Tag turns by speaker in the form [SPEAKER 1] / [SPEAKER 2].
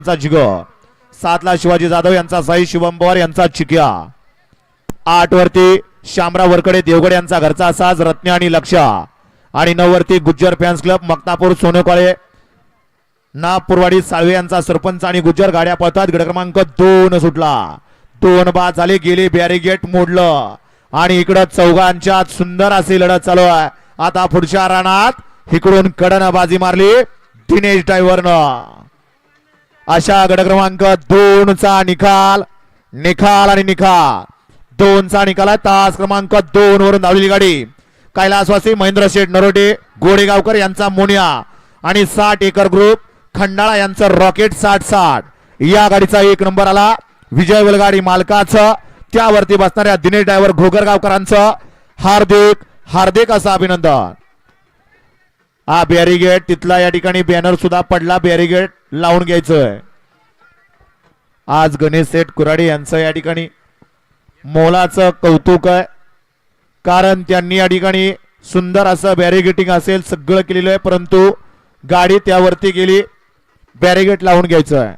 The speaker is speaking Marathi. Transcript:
[SPEAKER 1] जिगो 7 ला शिवाजी जाधव यांचा साई शिवम पवार यांचा चिक्या 8 वरती शामराव वरकडे देवगड यांचा घरचा साज रत्न आणि लक्ष आणि 9 वरती गुज्जर फॅन्स क्लब मक्तापूर सोनेकाळे नागपूरवाडी साळवे यांचा सरपंच आणि गुज्जर गाड्या पळतात. गड क्रमांक 2 सुटला 2 बाद झाले गेले बॅरिगेट मोडलं आणि इकडं चौघांच्या सुंदर अशी लढत चालू आहे. आता पुढच्या रानात इकडून कडन बाजी मारली दिनेश ड्रायव्हरनं. अशा गड क्रमांक 2 चा निकाल आणि निकाल 2 चा निकाल आहे. तास क्रमांक 2 वरून धावलेली गाडी कैलासवासी महेंद्र शेठ नरोटे गोडेगावकर यांचा मोनिया आणि 60 एकर ग्रुप खंडाळा यांचं रॉकेट 60-60 या गाडीचा 1 नंबर आला. विजय वेलगाडी मालकाचं त्यावरती बसणाऱ्या दिनेश ड्रायव्हर घोगरगावकरांचं हार्दिक असं अभिनंदन. हा बॅरिगेट तिथला या ठिकाणी बॅनर सुद्धा पडला बॅरिगेट लावून घ्यायचंय. आज गणेश सेठ कुराडे यांचं या ठिकाणी मोलाचं कौतुक आहे कारण त्यांनी या ठिकाणी सुंदर असं बॅरिगेटिंग असेल सगळं केलेलं आहे परंतु गाडी त्यावरती गेली बॅरिगेट लावून घ्यायचं आहे.